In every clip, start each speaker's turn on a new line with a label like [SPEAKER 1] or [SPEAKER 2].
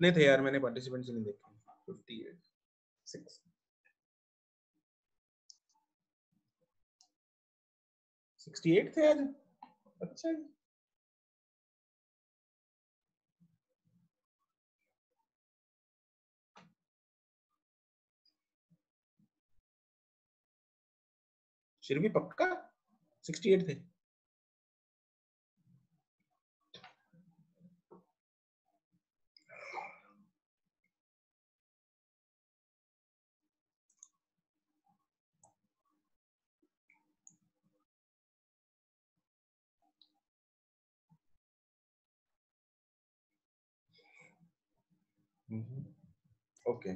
[SPEAKER 1] कितने थे यार, मैंने पार्टिसिपेंट्स नहीं देखे। 58 68 थे आज। अच्छा फिर भी पक्का 68 थे। ओके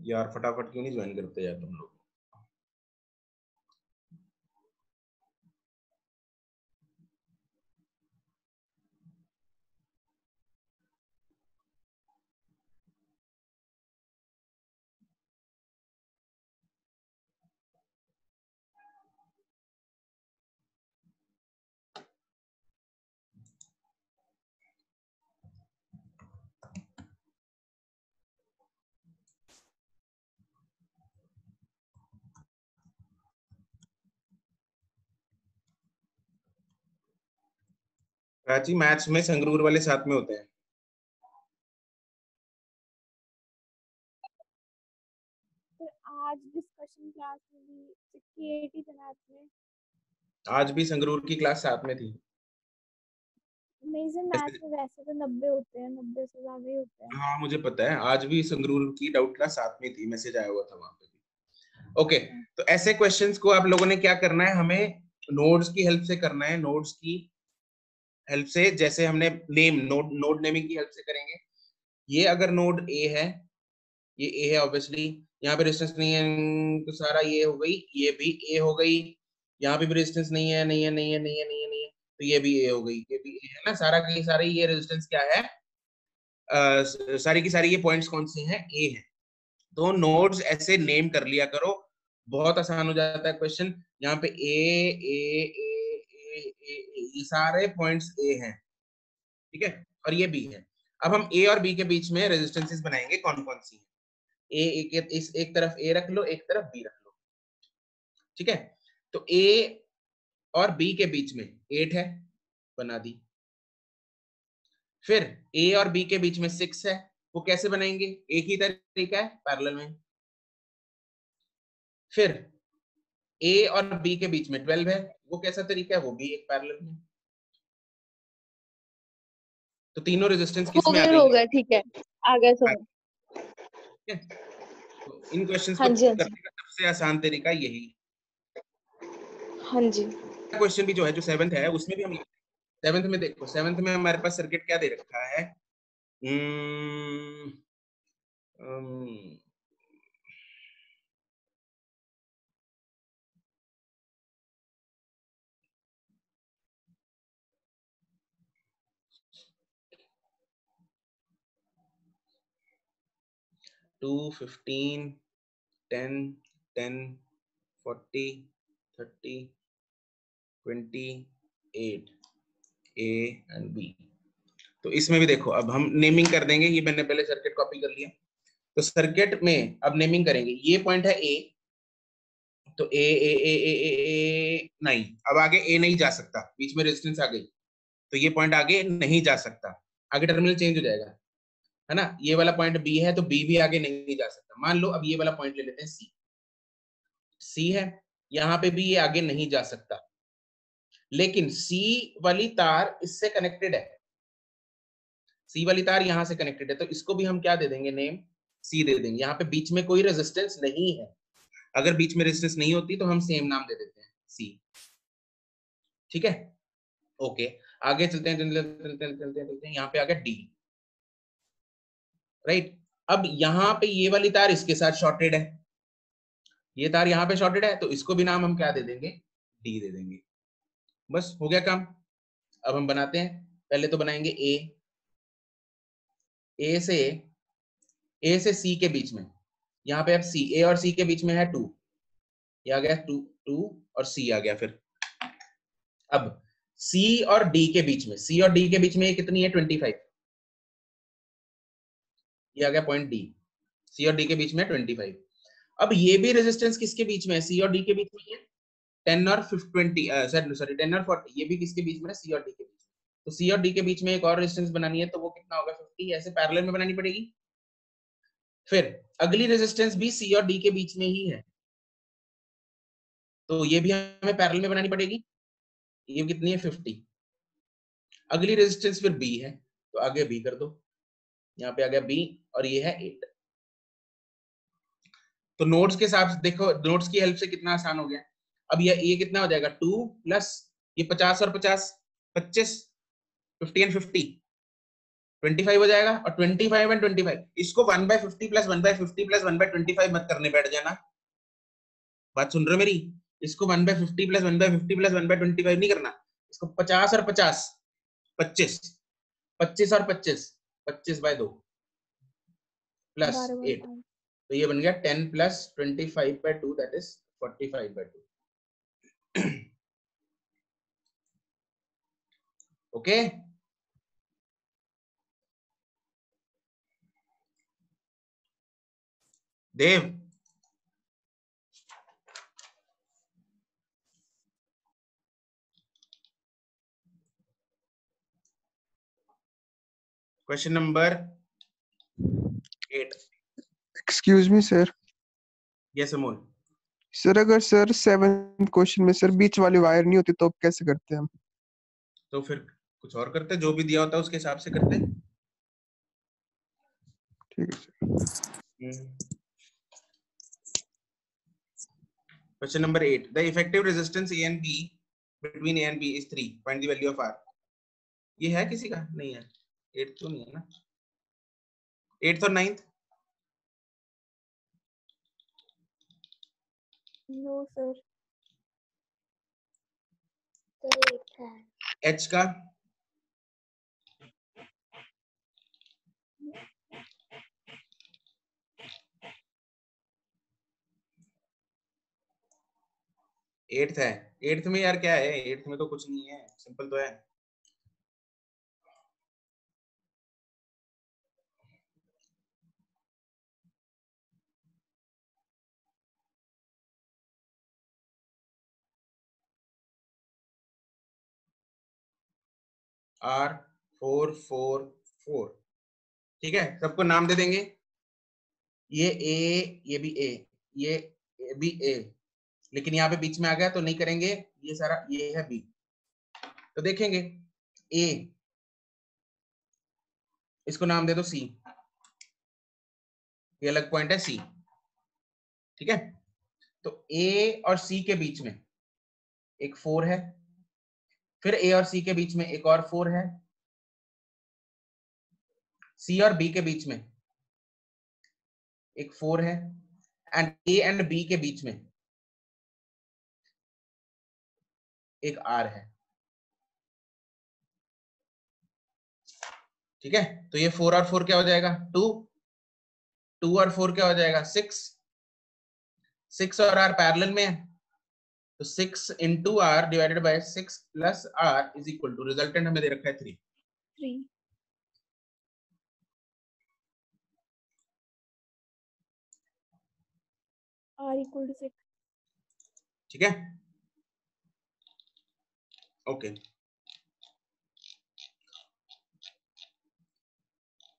[SPEAKER 1] यार फटाफट क्यों नहीं ज्वाइन करते यार तुम लोग। प्राची मैथ्स में संगरूर वाले साथ में होते हैं।
[SPEAKER 2] आज डिस्कशन क्लास में भी 68 ही थे मैथ में।
[SPEAKER 1] आज भी संगरूर की क्लास साथ में थी।
[SPEAKER 2] नहीं सर मैथ में वैसे तो 90 होते हैं, 90 से ज्यादा ही होते हैं।
[SPEAKER 1] हाँ मुझे पता है, आज भी संगरूर की डाउट क्लास साथ में थी, मैसेज आया हुआ था वहां पे भी। ओके तो ऐसे क्वेश्चंस को आप लोगों ने क्या करना है, हमें नोड्स की हेल्प से करना है। नोड्स की हेल्प से, जैसे हमने नोड नेमिंग की हेल्प से करेंगे। ये अगर नोड ए है, ये ए है ऑब्वियसली, यहाँ पे रेजिस्टेंस नहीं है तो सारा ये हो गई, ये भी ए हो गई। यहाँ पे भी रेजिस्टेंस नहीं है, नहीं है, नहीं है, नहीं है, नहीं है, नहीं है, तो ये भी ए हो गई, ये भी ए है ना, सारा की सारी ये रेजिस्टेंस क्या है, सारी की सारी ये पॉइंट्स कौन से हैं, ए है। तो नोड्स ऐसे नेम कर लिया करो, बहुत आसान हो जाता है क्वेश्चन। यहाँ पे ये सारे पॉइंट्स ए हैं, ठीक है, और ये बी है। अब हम ए और बी के बीच में रेजिस्टेंसेस बनाएंगे, कौन कौन सी है। इस एक तरफ ए रख लो, एक तरफ बी रख लो, ठीक है। तो ए और बी के बीच में 8 है, बना दी। फिर ए और बी के बीच में 6 है, वो कैसे बनाएंगे, एक ही तरीका है, पैरेलल में। फिर ए और बी के बीच में 12 है, वो कैसा तरीका है, वो भी एक पैरेलल में। तो तीनों रेजिस्टेंस किस में आ
[SPEAKER 2] हो
[SPEAKER 1] गई,
[SPEAKER 2] गया, ठीक है, आ गया समझ।
[SPEAKER 1] ठीक है। तो इन क्वेश्चंस
[SPEAKER 2] हाँ
[SPEAKER 1] को
[SPEAKER 2] जी, हाँ जी,
[SPEAKER 1] करने का सबसे आसान तरीका यही।
[SPEAKER 2] हाँ जी।
[SPEAKER 1] क्वेश्चन भी जो है, जो 7th है, उसमें भी हम 7th में देखो, 7th में हमारे पास सर्किट क्या दे रखा है, 2 15 10 10 40 30 28 ए एंड बी। तो इसमें भी देखो, अब हम नेमिंग कर देंगे, ये मैंने पहले सर्किट कॉपी कर लिया। तो सर्किट में अब नेमिंग करेंगे, ये पॉइंट है ए, तो ए नहीं, अब आगे ए नहीं जा सकता, बीच में रेजिस्टेंस आ गई, तो ये पॉइंट आगे नहीं जा सकता, आगे टर्मिनल चेंज हो जाएगा, है ना। ये वाला पॉइंट बी है, तो बी भी आगे नहीं जा सकता। मान लो अब ये वाला पॉइंट ले लेते हैं सी, सी है, यहाँ पे भी ये आगे नहीं जा सकता, लेकिन सी वाली तार इससे कनेक्टेड है, सी वाली तार यहां से कनेक्टेड है, तो इसको भी हम क्या दे देंगे, नेम सी दे देंगे। यहाँ पे बीच में कोई रेजिस्टेंस नहीं है, अगर बीच में रेजिस्टेंस नहीं होती तो हम सेम नाम दे देते हैं, सी, ठीक है। ओके आगे चलते हैं, चलते हैं, यहाँ पे आ गया डी, राइट। अब यहाँ पे ये वाली तार इसके साथ शॉर्टेड है, ये तार यहाँ पे शॉर्टेड है, तो इसको भी नाम हम क्या दे देंगे, डी दे देंगे। बस हो गया काम। अब हम बनाते हैं, पहले तो बनाएंगे ए से सी के बीच में, यहाँ पे अब सी, ए और सी के बीच में है 2, ये आ गया 2 2 और सी आ गया। फिर अब सी और डी के बीच में, सी और डी के बीच में ये कितनी है 25, ये आ गया पॉइंट डी, सी और डी के बीच में 25। अब ये भी रेजिस्टेंस किसके बीच में है, सी और डी के बीच में है 10 और 20 सॉरी 10 और 40, ये भी किसके बीच में है, सी और डी के बीच में। तो सी और डी के बीच में एक और रेजिस्टेंस बनानी है, तो वो कितना होगा 50, ऐसे पैरेलल में बनानी पड़ेगी। फिर अगली रेजिस्टेंस भी सी और डी के बीच में ही है, तो ये भी हमें पैरेलल में बनानी पड़ेगी, ये कितनी है 50। अगली रेजिस्टेंस फिर बी है, तो आगे बी कर दो, यहाँ पे आ गया बी और ये है 8। तो नोट्स के हिसाब से देखो, नोट्स की हेल्प से कितना आसान हो गया। अब ये कितना हो जाएगा 2 प्लस ये 50 और 50 25, 50 एंड 50 25 हो जाएगा, और 25 एंड 25 इसको 1/50 प्लस 1/50 प्लस 1/25 मत करने बैठ जाना, बात सुन रहे हो मेरी। इसको 1/50 प्लस 1/50 प्लस 1/25 नहीं करना, इसको 50 और 50 25, 25 और 25 25/2 प्लस 8, तो ये बन गया 10 plus 25/2 that is 45/2। Okay Dev, question number 8।
[SPEAKER 3] Excuse me sir.
[SPEAKER 1] Yes Amol.
[SPEAKER 3] Sir अगर सर 7th क्वेश्चन में सर बीच वाली वायर नहीं होती तो अब कैसे करते हैं हम?
[SPEAKER 1] तो फिर कुछ और करते, जो भी दिया होता है उसके हिसाब से करते।
[SPEAKER 3] ठीक है sir.
[SPEAKER 1] Question number 8. The effective resistance A and B between A and B is 3. Find the value of R. ये है किसी का? नहीं है। 8 तो नहीं है ना? 8th और 9th?
[SPEAKER 2] No sir.
[SPEAKER 1] H का? एट्थ है। 8th में यार क्या है? 8th में तो कुछ नहीं है, सिंपल तो है। R444, ठीक है, सबको नाम दे देंगे। ये A, ये भी A, ये भी A, लेकिन यहाँ पे बीच में आ गया तो नहीं करेंगे, ये सारा ये है B। तो देखेंगे A, इसको नाम दे दो C, ये अलग पॉइंट है C, ठीक है। तो A और C के बीच में एक 4 है, फिर A और C के बीच में एक और 4 है, C और B के बीच में एक 4 है, एंड A एंड B के बीच में एक R है, ठीक है। तो ये 4 और 4 क्या हो जाएगा 2, 2 और 4 क्या हो जाएगा 6, 6 और R पैरेलल में है, तो 6 into R divided by 6 plus R is equal to, resultant हमें दे रखा है 3।
[SPEAKER 2] R equal to 6,
[SPEAKER 1] ठीक है, ओके।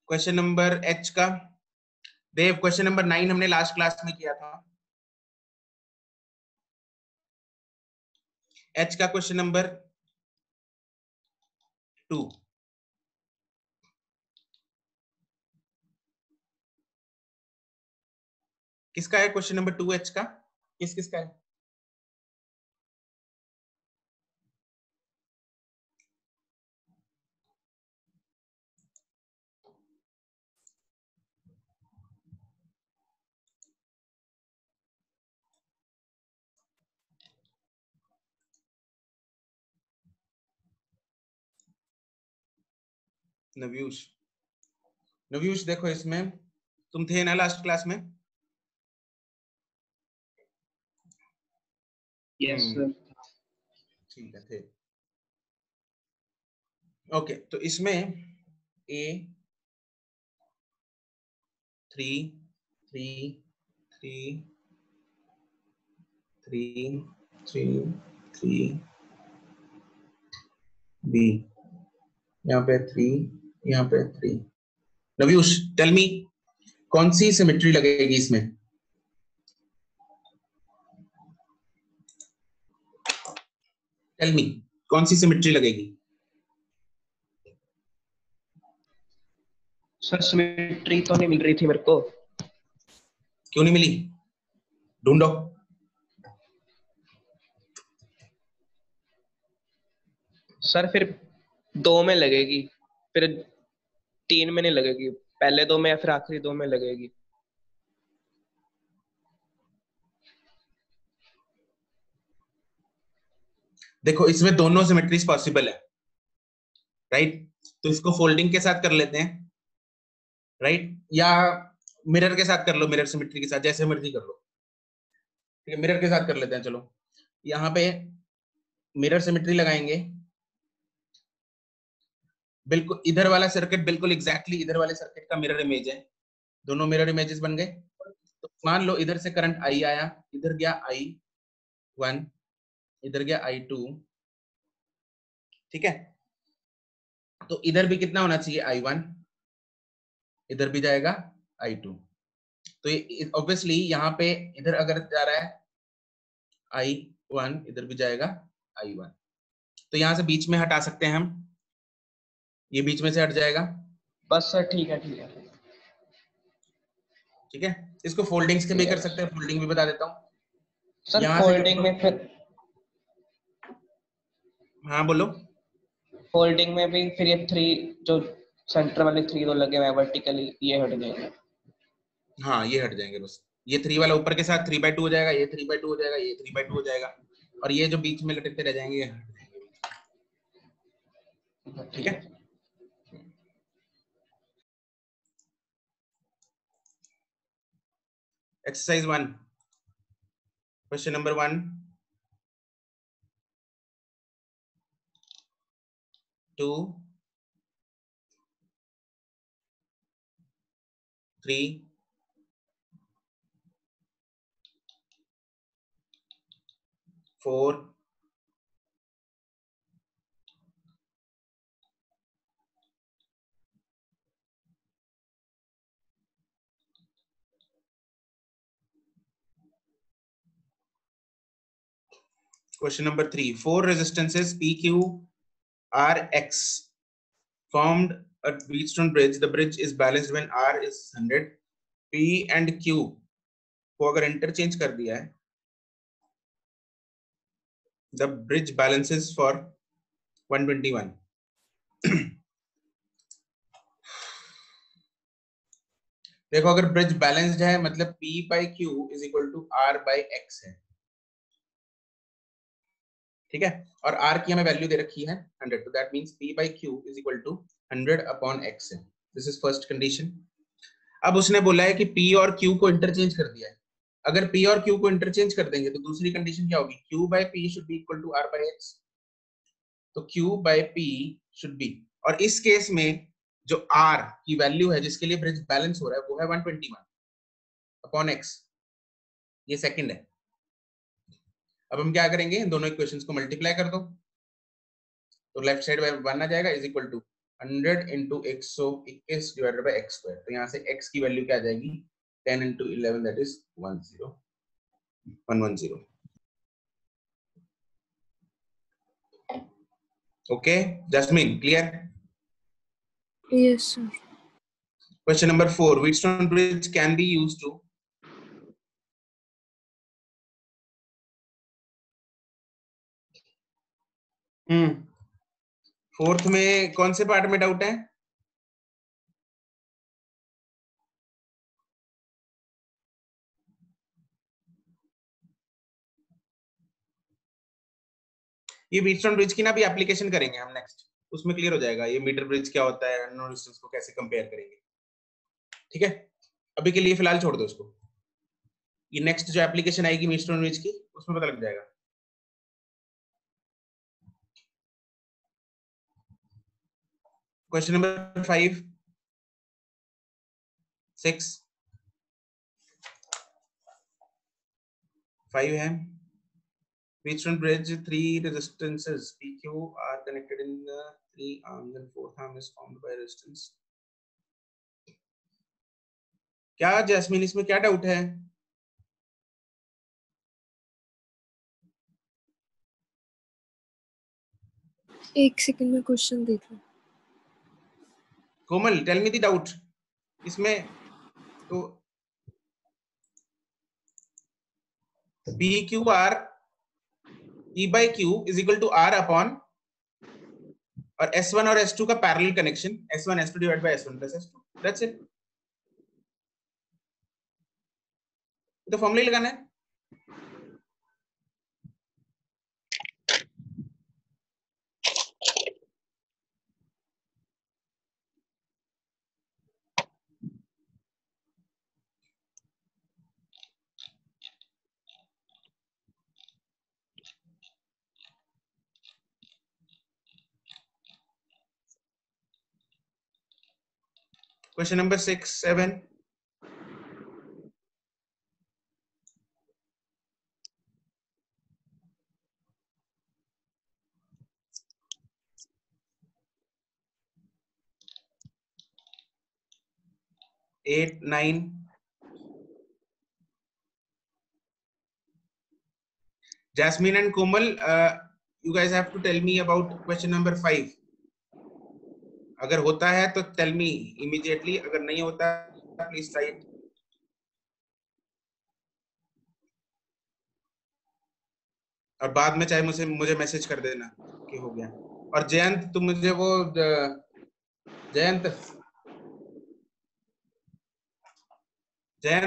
[SPEAKER 1] क्वेश्चन नंबर H का देव, क्वेश्चन नंबर 9 हमने लास्ट क्लास में किया था। H का क्वेश्चन नंबर 2, किसका है क्वेश्चन नंबर 2 H का, किस किसका है? नव्यूष, नव्यूष देखो, इसमें तुम थे ना लास्ट क्लास में?
[SPEAKER 4] Yes sir.
[SPEAKER 1] ठीक है, थे। ओके, तो इसमें A 3 3 3 3 3 3 B, यहाँ पे 3, यहाँ पे 3। नव्यूष, टेल मी कौन सी सिमेट्री लगेगी इसमें? टेल मी कौन सी सिमेट्री लगेगी?
[SPEAKER 4] सर सिमेट्री तो नहीं मिल रही थी मेरे को।
[SPEAKER 1] क्यों नहीं मिली? ढूंढो।
[SPEAKER 4] सर फिर 2 में लगेगी, फिर 3 में नहीं लगेगी, पहले 2 में या फिर आखिरी 2 में लगेगी।
[SPEAKER 1] देखो इसमें दोनों सिमेट्रीज पॉसिबल है, राइट? तो इसको फोल्डिंग के साथ कर लेते हैं, राइट? या मिरर के साथ कर लो, मिरर सिमेट्री के साथ, जैसे मर्जी कर लो। ठीक है, मिरर के साथ कर लेते हैं। चलो यहाँ पे मिरर सिमेट्री लगाएंगे, बिल्कुल इधर वाला सर्किट बिल्कुल एग्जैक्टली इधर वाले सर्किट का मिरर इमेज है, दोनों मिरर इमेजेस बन गए। तो मान लो इधर से करंट I आया, इधर गया I1, इधर गया I2, ठीक है? तो इधर भी कितना होना चाहिए? I1, इधर भी जाएगा I2। तो ये ऑब्वियसली यहाँ पे इधर अगर जा रहा है I1, इधर भी जाएगा I1। तो यहाँ से बीच में हटा सकते हैं हम, ये बीच में से हट जाएगा।
[SPEAKER 4] बस सर ठीक है, ठीक है।
[SPEAKER 1] ठीक है, इसको फोल्डिंग्स के भी कर सकते हैं, फोल्डिंग भी बता देता हूँ।
[SPEAKER 4] सर
[SPEAKER 1] यहाँ
[SPEAKER 4] फोल्डिंग में फिर,
[SPEAKER 1] हाँ बोलो।
[SPEAKER 4] फोल्डिंग में भी फिर ये 3 जो सेंटर वाले 3 दो लगे हुए हैं वर्टिकली, ये हट जाएंगे।
[SPEAKER 1] हाँ ये हट जाएंगे बस। ये 3 वाला ऊपर के साथ 3/2 हो जाएगा, ये 3/2 हो जाएगा, ये 3/2 हो जाएगा, और ये जो बीच में लटकते रह जाएंगे ये हट जाएंगे। ठीक है, exercise 1, question number 1, 2, 3, 4, question number 3, 4 resistances PQ RX formed a Wheatstone bridge. The bridge is balanced when R is 100. P and Q को अगर इंटरचेंज कर दिया है, the bridge balances for 121. देखो अगर ब्रिज बैलेंस्ड है मतलब P by Q is equal to R by X है, ठीक है? और R की हमें वैल्यू दे रखी है 100, तो that means P by Q is equal to 100 upon X है। This is first condition. अब उसने बोला है कि P और Q को इंटरचेंज कर दिया है। अगर P और Q को इंटरचेंज कर देंगे तो दूसरी कंडीशन क्या होगी? Q by P should be equal to R by X। तो Q by P should be, और इस केस में जो R की वैल्यू है जिसके लिए ब्रिज बैलेंस हो रहा है वो है 121 अपॉन X, ये सेकंड है। अब हम क्या करेंगे? इन दोनों इक्वेशंस को मल्टीप्लाई कर दो, तो लेफ्ट साइड में 1 आ जाएगा is equal to 100 into 121 divided by x square. तो यहाँ से x की वैल्यू क्या आ जाएगी? 10 into 11 that is 110। Okay Jasmine, clear?
[SPEAKER 2] Yes, sir.
[SPEAKER 1] Question number 4, Wheatstone bridge can be used to fourth में कौन से पार्ट में डाउट है? ये व्हीटस्टोन ब्रिज की ना भी एप्लीकेशन करेंगे हम नेक्स्ट, उसमें क्लियर हो जाएगा ये मीटर ब्रिज क्या होता है, अननोन डिस्टेंस को कैसे कंपेयर करेंगे। ठीक है, अभी के लिए फिलहाल छोड़ दो इसको, ये नेक्स्ट जो एप्लीकेशन आएगी व्हीटस्टोन ब्रिज की उसमें पता लग जाएगा। क्वेश्चन नंबर 5 6 5 है Wheatstone bridge, 3 resistances PQ are connected in the 3 arms and 4th arm is formed by resistance. क्या जैस्मिन इसमें क्या डाउट है?
[SPEAKER 5] एक सेकंड में क्वेश्चन देख लो।
[SPEAKER 1] कोमल टेल मी द डाउट इसमें। तो PQR E by Q is equal to R upon और S1 और S2 का parallel connection S1 S2 divided by S1 plus S2, that's it। तो फॉर्मूला लगाना है। Question number 6, 7. Eight, 9. Jasmine and Komal, you guys have to tell me about question number 5. अगर होता है तो tell me immediately, अगर नहीं होता please try it. और बाद में चाहे मुझे मैसेज कर देना कि हो गया। और जयंत तुम मुझे वो जयंत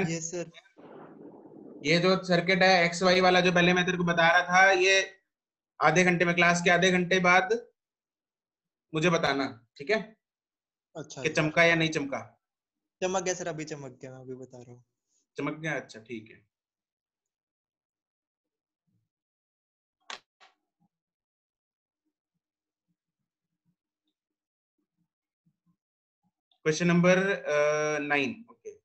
[SPEAKER 6] यस सर।
[SPEAKER 1] ये जो सर्किट है एक्स वाई वाला जो पहले मैं तेरे को बता रहा था, ये आधे घंटे में, क्लास के आधे घंटे बाद मुझे बताना, ठीक है?
[SPEAKER 6] अच्छा
[SPEAKER 1] कि चमका या नहीं चमका।
[SPEAKER 6] चमक गया सर, अभी चमक गया, मैं अभी बता रहा हूँ।
[SPEAKER 1] चमक गया, अच्छा ठीक है। Question number 9, okay.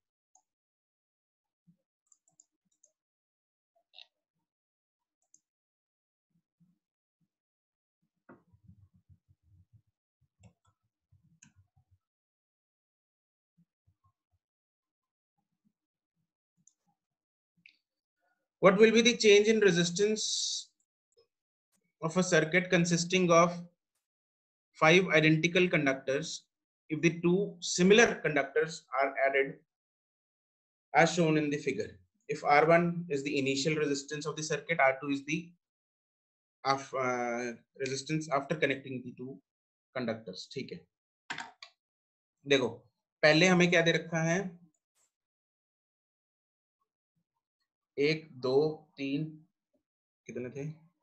[SPEAKER 1] What will be the change in resistance of a circuit consisting of 5 identical conductors if the 2 similar conductors are added as shown in the figure? If R1 is the initial resistance of the circuit, R2 is the resistance after connecting the 2 conductors, ठीक है? देखो पहले हमें क्या दे रखा है, 1 2 3 कितने थे,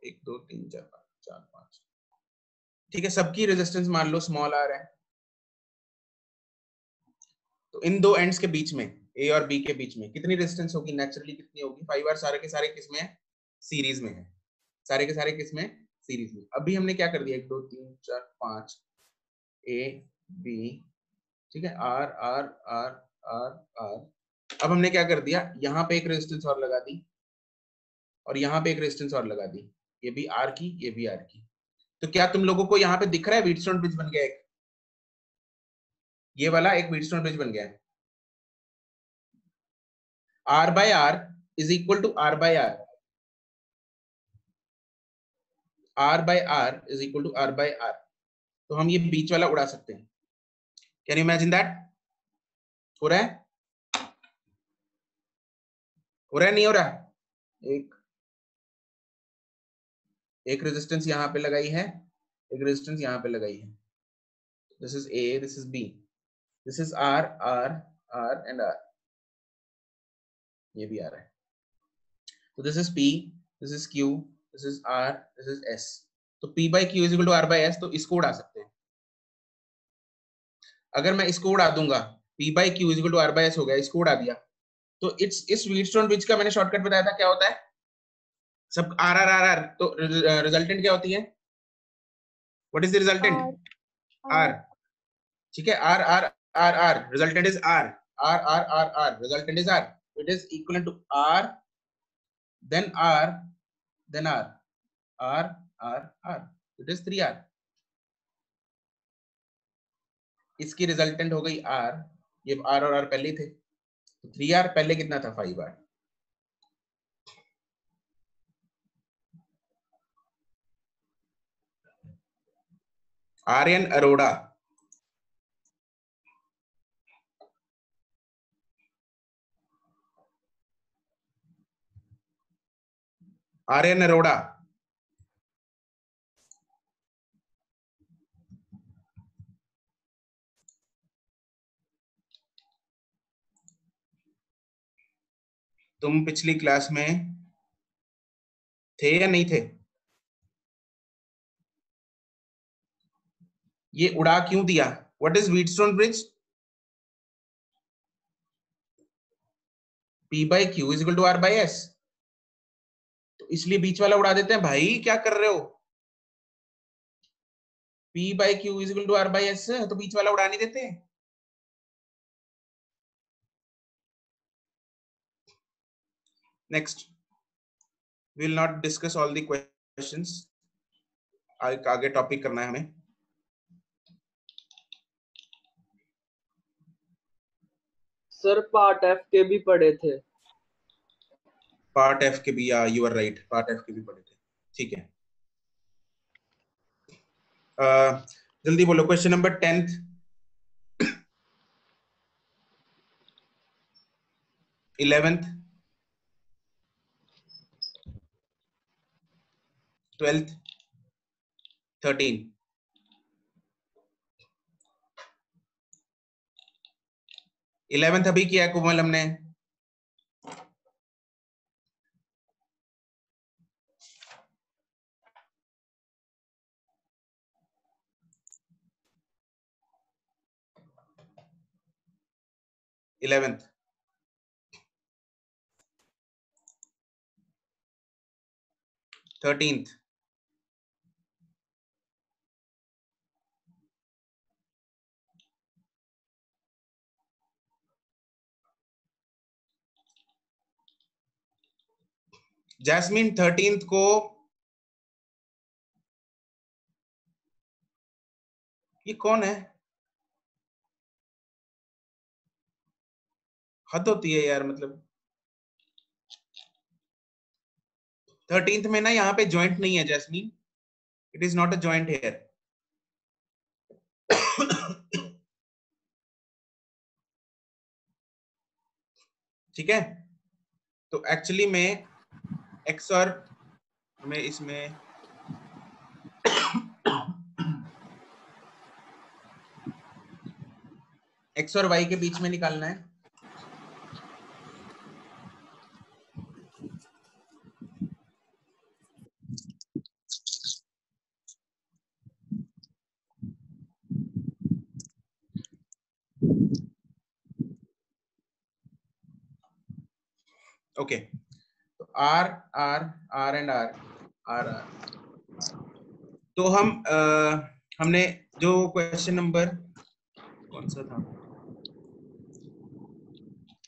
[SPEAKER 1] 1 2 3 4 5, ठीक है? सबकी रेजिस्टेंस मान लो स्मॉल आर है। तो इन दो एंड्स के बीच में, ए और बी के बीच में कितनी रेजिस्टेंस होगी? नेचुरली कितनी होगी? 5 आर सारे के सारे किस में है? सीरीज में है। सारे के सारे किस में? सीरीज में। अभी हमने क्या कर दिया, 1 2 3 4 5 ए बी, ठीक है? R R R R R. अब हमने क्या कर दिया, यहाँ पे एक रेजिस्टेंस और लगा दी और यहाँ पे एक रेजिस्टेंस और लगा दी, ये भी आर की, ये भी आर की। तो क्या तुम लोगों को यहाँ पे दिख रहा है व्हीटस्टोन ब्रिज बन गया एक, ये वाला एक व्हीटस्टोन ब्रिज बन गया है। R by R is equal to R by R. R by R is equal to R by R. तो हम ये बीच वाला उड़ा सकते हैं। Can you imagine that? हो रहा है? हो रहा है, नहीं हो रहा? एक रेजिस्टेंस यहाँ पे लगाई है, एक रेजिस्टेंस यहाँ पे लगाई है। This is A, this is B, this is R, R, R and R. ये भी आ रहा है। तो this is P, this is Q, this is R, this is S. तो P by Q is equal to R by S, तो इसको उड़ा सकते हैं। अगर मैं इसको उड़ा दूंगा, P by Q is equal to R by S हो गया, इसको उड़ा दिया, तो इस व्हीटस्टोन ब्रिज का मैंने शॉर्टकट बताया था, क्या होता है? सब R R R R, तो रिजल्टेंट क्या होती है? What is the resultant? R. ठीक है, R R R R, resultant is R, R R R R, resultant is R, it is equal to R then R then R, R R R, it is 3r। इसकी resultant हो गई are, ये are और are पहले थे, तो 3r पहले कितना था, 5r। आर्यन अरोड़ा, आर्यन अरोड़ा, तुम पिछली क्लास में थे या नहीं थे? ये उड़ा क्यों दिया? What is Wheatstone bridge? P by Q is equal to R by S, तो इसलिए बीच वाला उड़ा देते हैं। भाई क्या कर रहे हो? P by Q is equal to R by S, तो बीच वाला उड़ा नहीं देते। Next, will not discuss all the questions, आगे टॉपिक करना है हमें।
[SPEAKER 7] सर पार्ट एफ के भी पढ़े थे।
[SPEAKER 1] पार्ट एफ के भी, you are right, part F के भी पढ़े थे। ठीक है, जल्दी बोलो question number 10th, 11th, 12th, 13। Eleventh अभी किया है कोमल हमने। इलेवेंथ, थर्टींथ, जैस्मिन 13th को, ये कौन है? हद होती है यार, मतलब 13th में ना यहाँ पे जॉइंट नहीं है Jasmine, it is not a joint here. ठीक है, तो एक्चुअली में एक्स और हमें इसमें एक्स और वाई के बीच में निकालना है। ओके, तो R R R and R R R, तो हमने जो क्वेश्चन नंबर कौन सा था,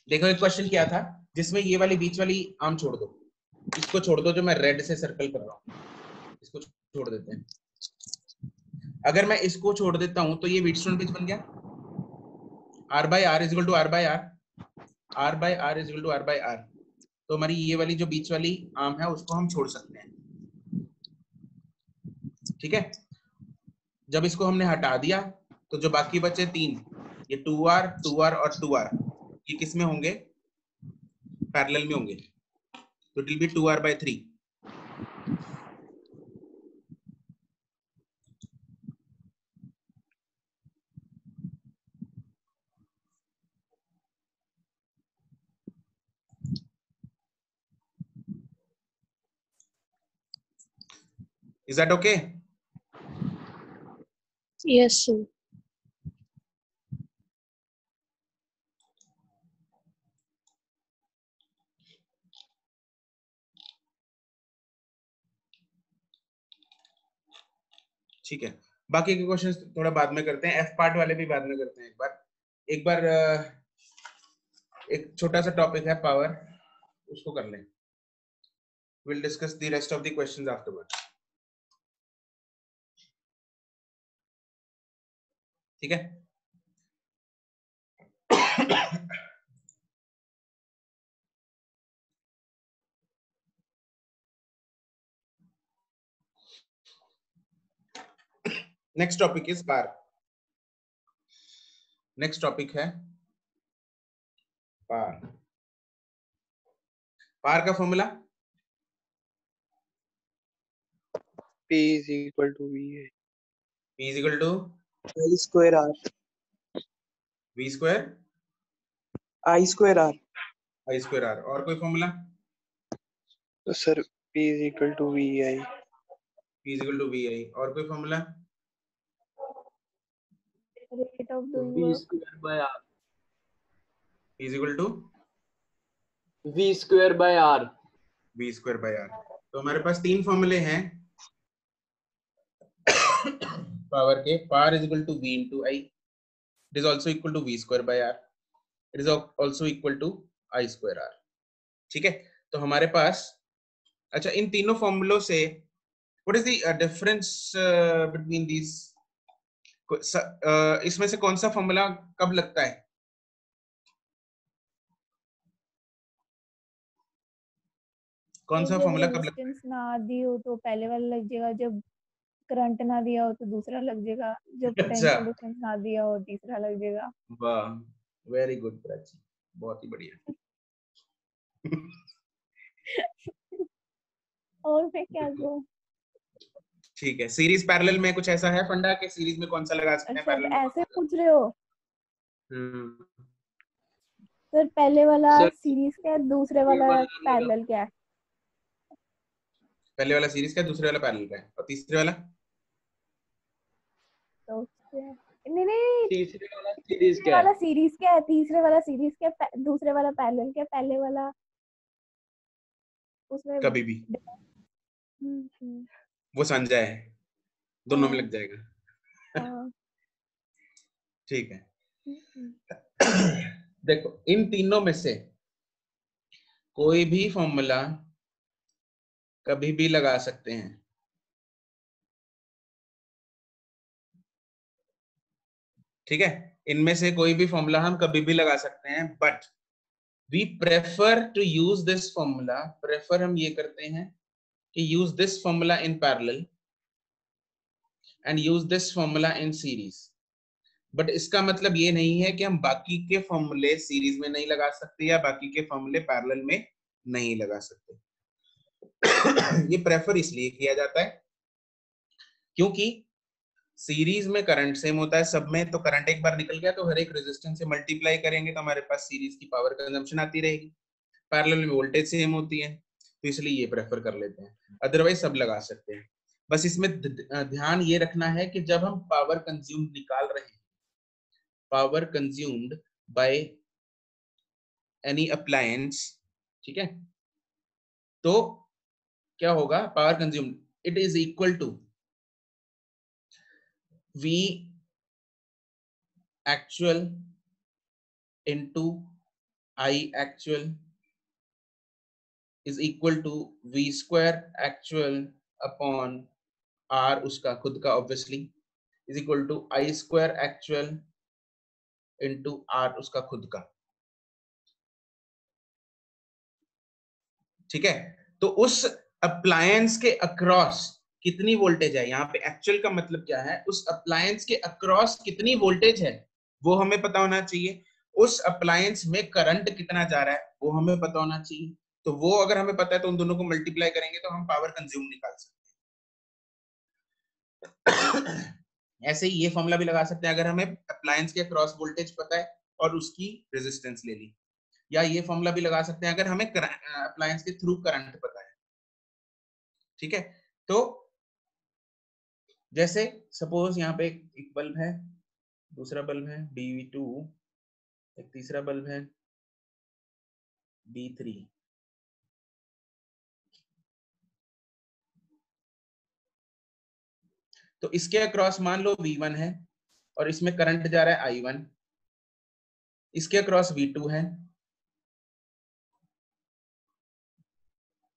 [SPEAKER 1] देखो एक क्वेश्चन क्या था जिसमें ये वाली बीच वाली आर्म छोड़ दो, इसको छोड़ दो जो मैं रेड से सर्कल कर रहा हूँ, इसको छोड़ देते हैं। अगर मैं इसको छोड़ देता हूं तो ये व्हीटस्टोन ब्रिज बन गया, R by R is equal to R by R, R by R is equal to R by R. तो हमारी ये वाली जो बीच वाली आर्म है उसको हम छोड़ सकते हैं। ठीक है, जब इसको हमने हटा दिया तो जो बाकी बचे 3, ये 2r 2r और 2r, ये किस में होंगे? पैरेलल में होंगे, तो it will be 2r by 3। Is that okay?
[SPEAKER 5] Yes, sir.
[SPEAKER 1] ठीक है, बाकी के क्वेश्चंस थोड़ा बाद में करते हैं, एफ पार्ट वाले भी बाद में करते हैं। एक बार एक छोटा सा टॉपिक है पावर, उसको कर लें। Will discuss the rest of the questions afterward. ठीक है। Next topic is power. Next topic है पावर। पावर का formula
[SPEAKER 4] P is equal to VA.
[SPEAKER 1] P is equal to
[SPEAKER 6] I square R.
[SPEAKER 1] V square
[SPEAKER 6] I square R.
[SPEAKER 1] I square R। और कोई formula?
[SPEAKER 4] तो sir P is equal to VI.
[SPEAKER 1] P is equal to VI। और कोई formula?
[SPEAKER 2] Rate of doing
[SPEAKER 7] V
[SPEAKER 2] work.
[SPEAKER 7] square by R।
[SPEAKER 1] P is equal to
[SPEAKER 7] V square by R।
[SPEAKER 1] V square by R। तो हमारे पास तीन फॉर्मूले हैं power के। Power is equal to V into I। It is also equal to V square by R। It is also equal to I square R। ठीक है। तो हमारे पास, अच्छा, इन तीनों फॉर्मूलों से what is the difference between these? इसमें से कौन सा फॉर्मूला कब लगता है? कौन सा
[SPEAKER 2] जब
[SPEAKER 1] फॉर्मूला कब लगता
[SPEAKER 2] रेजिस्टेंस ना दी हो तो पहले वाला लग जाएगा, जब करंट ना दिया हो तो दूसरा लग जाएगा, जब
[SPEAKER 1] है? अच्छा,
[SPEAKER 2] पोटेंशियल डिफरेंस ना दिया हो तीसरा लग जाएगा।
[SPEAKER 1] वाह, वेरी गुड प्राची, बहुत ही बढ़िया।
[SPEAKER 2] और मैं क्या कहूँ?
[SPEAKER 1] ठीक है। सीरीज पैरेलल में कुछ ऐसा है फंडा कि सीरीज में कौन सा लगा सकते हैं,
[SPEAKER 2] अच्छा,
[SPEAKER 1] पैरेलल
[SPEAKER 2] तो
[SPEAKER 1] में कौन
[SPEAKER 2] ऐसे
[SPEAKER 1] सा?
[SPEAKER 2] पूछ रहे हो?
[SPEAKER 1] हम्म,
[SPEAKER 2] सर पहले वाला
[SPEAKER 7] सर
[SPEAKER 2] सीरीज क्या है, दूसरे वाला पैरेलल क्या है?
[SPEAKER 1] पहले वाला सीरीज का है, दूसरे वाला पैरेलल का है, और तीसरे वाला?
[SPEAKER 2] तो नहीं नहीं,
[SPEAKER 7] तीसरे वाला सीरीज
[SPEAKER 2] तीसरे
[SPEAKER 7] क्या है?
[SPEAKER 2] वाला सीरीज क्या है, तीसरे वाला सीरीज क्या है, दूसरे वाला पैरेलल क्या है, पहले वाला उसमें
[SPEAKER 1] कभी भी
[SPEAKER 2] हम्म,
[SPEAKER 1] वो संजय है, दोनों में
[SPEAKER 2] हाँ
[SPEAKER 1] लग जाएगा।
[SPEAKER 2] हाँ
[SPEAKER 1] ठीक है।
[SPEAKER 2] हम्म।
[SPEAKER 1] देखो, इन तीनों में से कोई भी फॉर्मूला कभी भी लगा सकते हैं। ठीक है। इनमें से कोई भी फॉर्मूला हम कभी भी लगा सकते हैं, but we prefer to use this formula. Prefer हम ये करते हैं कि use this formula in parallel and use this formula in series. But इसका मतलब ये नहीं है कि हम बाकी के फॉर्मूले सीरीज में नहीं लगा सकते या बाकी के फॉर्मूले पैरेलल में नहीं लगा सकते। ये प्रेफर इसलिए किया जाता है क्योंकि सीरीज में करंट सेम होता है सब में, तो करंट एक बार निकल गया तो हर एक रेजिस्टेंस से मल्टीप्लाई करेंगे तो हमारे पास सीरीज की पावर कंजम्पशन आती रहेगी। पैरेलल में वोल्टेज सेम होती है, तो इसलिए ये प्रेफर कर लेते हैं, अदरवाइज सब लगा सकते हैं। बस इसमें ध्यान ये रखना है कि जब हम पावर कंज्यूम निकाल रहे हैं, power consumed by any appliance, ठीक है, तो क्या होगा? Power consumed it is equal to V actual into I actual is equal to V square actual upon R उसका खुद का obviously is equal to I square actual into R उसका खुद का। ठीक है। तो उस अप्लायंस के अक्रॉस कितनी वोल्टेज है, यहाँ पे एक्चुअल का मतलब क्या है, उस अप्लायंस के अक्रॉस कितनी वोल्टेज है वो हमें पता होना चाहिए। उस अप्लायंस में करंट कितना जा रहा है वो हमें पता होना चाहिए। तो वो अगर हमें पता है तो उन दोनों को मल्टीप्लाई करेंगे तो हम पावर कंज्यूम निकाल सकते हैं। ऐसे ही ये फॉर्मूला भी लगा सकते हैं अगर हमें अप्लायंस के अक्रॉस वोल्टेज पता है और उसकी रेजिस्टेंस ले ली, या ये फॉर्मूला भी लगा सकते हैं अगर हमें अप्लायंस के थ्रू करंट पता है। ठीक है। तो जैसे सपोज यहाँ पे एक बल्ब है, दूसरा बल्ब है B2, एक तीसरा बल्ब है B3। तो इसके अक्रॉस मान लो V1 है और इसमें करंट जा रहा है I1, इसके अक्रॉस V2 है,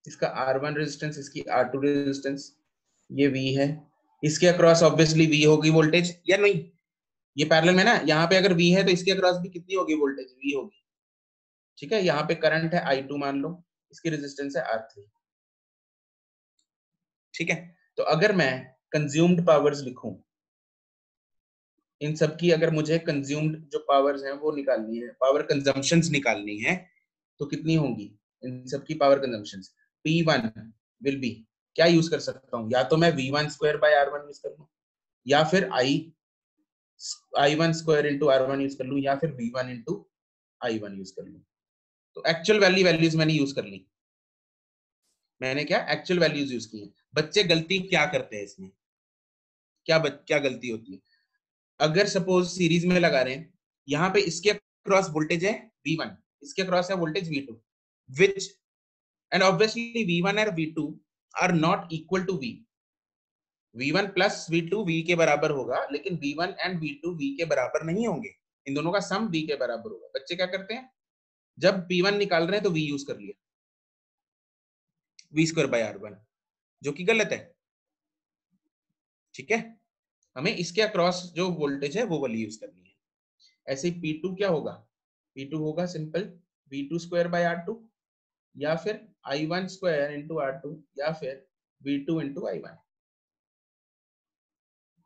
[SPEAKER 1] इसका R1 रेजिस्टेंस, इसकी R2 रेजिस्टेंस, ये V है, इसके अक्रॉस ऑब्वियसली V होगी वोल्टेज या नहीं, ये पैरेलल में ना, यहाँ पे अगर V है तो इसके अक्रॉस भी कितनी होगी वोल्टेज, V होगी। ठीक है, यहाँ पे करंट है I2 मान लो, इसकी रेजिस्टेंस है R3। ठीक है, तो अगर मैं कंज्यूम्ड पावर्स लिखूं, इन सब की अगर मुझे कंज्यूम्ड जो पावर्स हैं वो निकालनी है, पावर कंजम्पशंस निकालनी है, तो कितनी होंगी इन सब की power consumptions? P1 will be, क्या यूज कर सकता हूँ, या तो मैं V1 square by R1 use कर लूं, या फिर I1 square into R1 use कर लूं, या फिर V1 इंटू I1 यूज कर लूं। तो एक्चुअल वैल्यूज मैंने यूज कर ली, मैंने क्या एक्चुअल वैल्यूज यूज की है। बच्चे गलती क्या करते हैं इसमें, क्या गलती होती है? अगर सपोज सीरीज में लगा रहे हैं, यहाँ पे इसके अक्रॉस वोल्टेज है V1, इसके अक्रॉस है voltage V2, which and obviously V1 और V2 are not equal to V. V1 plus V2 V के बराबर होगा, लेकिन V1 एंड V2 V के बराबर नहीं होंगे, इन दोनों का सम V के बराबर होगा। बच्चे क्या करते हैं, जब P1 निकाल रहे हैं तो V यूज कर लिया, V स्क्वायर बाय R1, जो कि गलत है। ठीक है, हमें इसके अक्रॉस जो वोल्टेज है वो वाली यूज करनी है। ऐसे ही P2 क्या होगा, P2 होगा simple V2 square by R2, या फिर I1 स्क्वायर इंटू R2, या फिर V2 इंटू I1।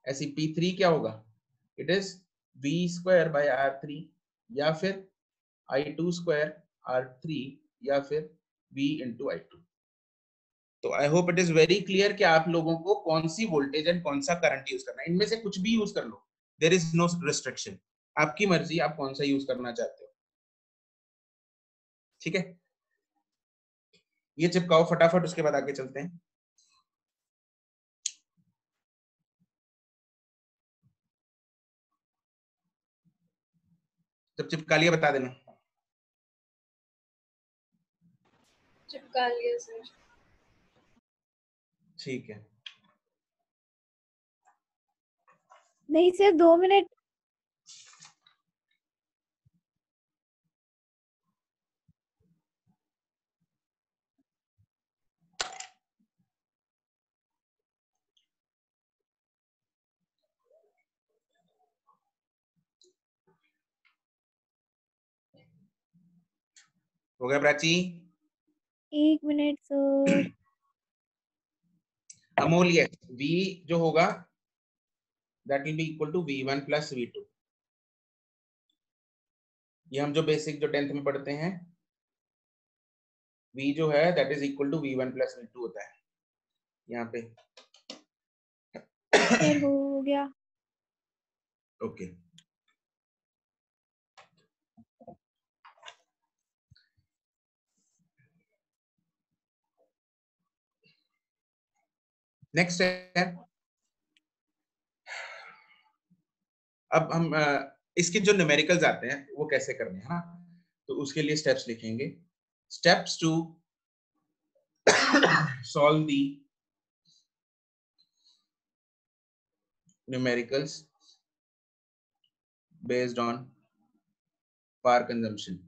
[SPEAKER 1] ऐसी P3 क्या होगा, it is V square by R3, या फिर I2 स्क्वायर R3, या फिर V इंटू I2। तो I hope it is very clear कि आप लोगों को कौन सी वोल्टेज एंड कौन सा करंट यूज करना है। इनमें से कुछ भी यूज कर लो, देयर इज नो रिस्ट्रिक्शन, आपकी मर्जी, आप कौन सा यूज करना चाहते हो। ठीक है, ये चिपकाओ फटाफट, उसके बाद आगे चलते हैं। जब चिपका लिया बता देना।
[SPEAKER 5] चिपका लिया सर।
[SPEAKER 1] ठीक है,
[SPEAKER 2] नहीं सर 2 मिनट।
[SPEAKER 1] हो गया Prachi?
[SPEAKER 2] 1 minute sir.
[SPEAKER 1] Amulya, V जो होगा that will be equal to V1 plus V2। ये हम जो बेसिक जो 10th में पढ़ते हैं, V जो है that is equal to V1 plus V2 होता है यहाँ पे।
[SPEAKER 2] सर हो गया।
[SPEAKER 1] ओके, नेक्स्ट है, अब हम इसके जो न्यूमेरिकल्स आते हैं वो कैसे करने हैं, हाँ, तो उसके लिए स्टेप्स लिखेंगे। Steps to solve the numericals based on power consumption.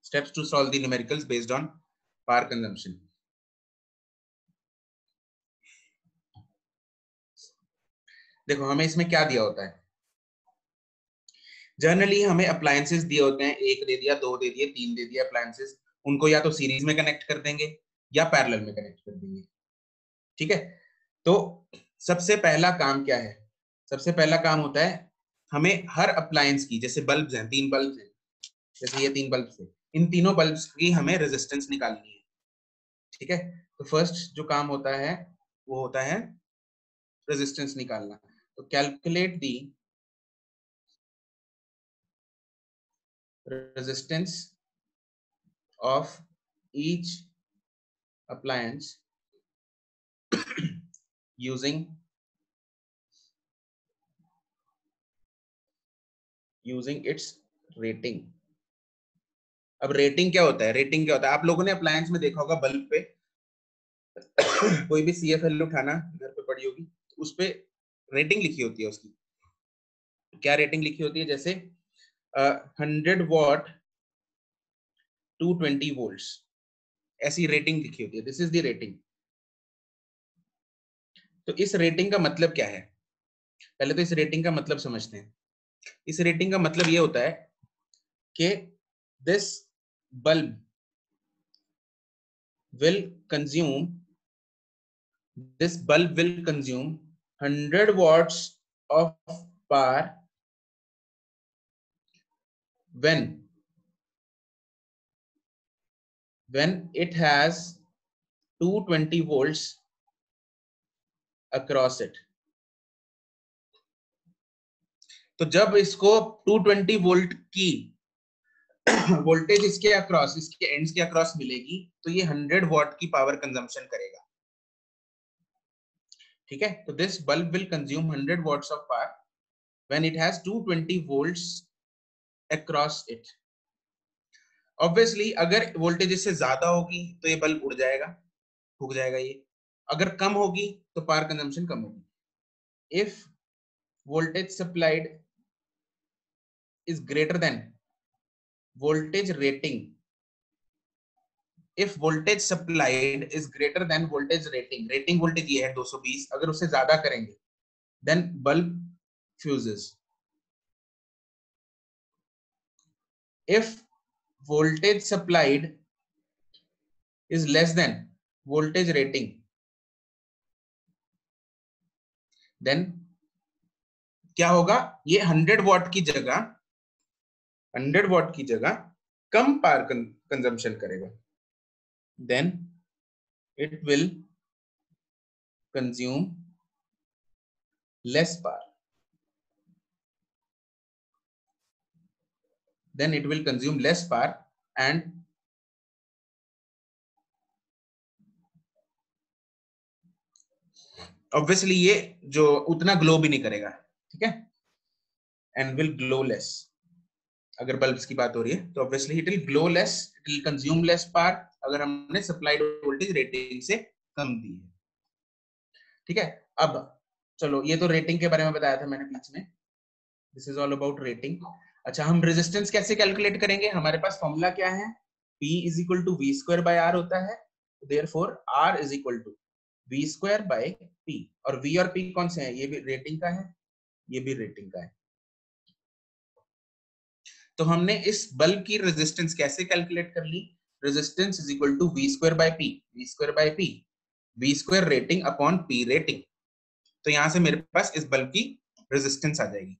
[SPEAKER 1] Steps to solve the numericals based on power consumption. देखो हमें इसमें क्या दिया होता है, जनरली हमें अप्लायंसेस दिए होते हैं, 1 दे दिया, 2 दे दिए, 3 दे दिया अप्लायंसेस, उनको या तो सीरीज में कनेक्ट कर देंगे या पैरेलल में कनेक्ट कर देंगे। ठीक है, तो सबसे पहला काम क्या है, सबसे पहला काम होता है हमें हर अप्लायंस की, जैसे बल्ब्स हैं, 3 बल्ब्स हैं, जैसे ये 3 बल्ब्स हैं, इन तीनों बल्ब्स की हमें रेजिस्टेंस निकालनी है। ठीक है, तो फर्स्ट जो काम होता है वो होता है रेजिस्टेंस निकालना। तो calculate the resistance of each appliance using its rating. अब रेटिंग क्या होता है, रेटिंग क्या होता है, आप लोगों ने अप्लायंस में देखा होगा बल्ब पे कोई भी CFL उठाना, घर पे पड़ी होगी, तो उस पे रेटिंग लिखी होती है उसकी। क्या रेटिंग लिखी होती है? जैसे 100 वॉट 220 वोल्ट्स, ऐसी रेटिंग लिखी होती है। This is the rating. तो इस रेटिंग का मतलब क्या है? पहले तो इस रेटिंग का मतलब समझते हैं। इस रेटिंग का मतलब ये होता है कि this bulb will consume 100 watts of power when it has 220 volts across it। तो जब इसको 220 वोल्ट की वोल्टेज इसके अक्रॉस, इसके एंड्स के अक्रॉस मिलेगी, तो ये 100 वॉट की पावर कंजम्पशन करेगा। ठीक है, तो this bulb will consume 100 watts of power when it has 220 volts across it. Obviously अगर वोल्टेज इससे ज्यादा होगी तो ये बल्ब उड़ जाएगा, फूक जाएगा ये। अगर कम होगी तो पावर कंजम्पशन कम होगी। If voltage supplied is greater than voltage rating, if voltage supplied is greater than voltage rating, rating voltage ये है 220, अगर उससे ज्यादा करेंगे then bulb fuses। if voltage supplied is less than voltage rating, then क्या होगा? ये 100 वॉट की जगह कम पावर कंजम्पशन करेगा, then it will consume less power, and obviously ये जो उतना ग्लो भी नहीं करेगा। ठीक है, and will glow less। अगर बल्ब्स की बात हो रही है तो obviously it will glow less, it will consume less power अगर हमने सप्लाइड वोल्टेज रेटिंग से कम दी है। ठीक है, अब चलो ये तो रेटिंग के बारे में बताया था मैंने बीच में। This is all about rating. अच्छा, हम रेजिस्टेंस कैसे कैलकुलेट करेंगे? हमारे पास फॉर्मूला क्या है? P is equal to V square by R होता है, therefore R is equal to V square by P। और V और P कौन से हैं? ये भी रेटिंग का है, ये भी रेटिंग का है। तो हमने इस बल्ब की रेजिस्टेंस कैसे कैलकुलेट कर ली? Resistance is equal to V square by P, V square by P, V square rating upon P rating. तो यहां से मेरे पास इस बल्ब की रेजिस्टेंस आ जाएगी।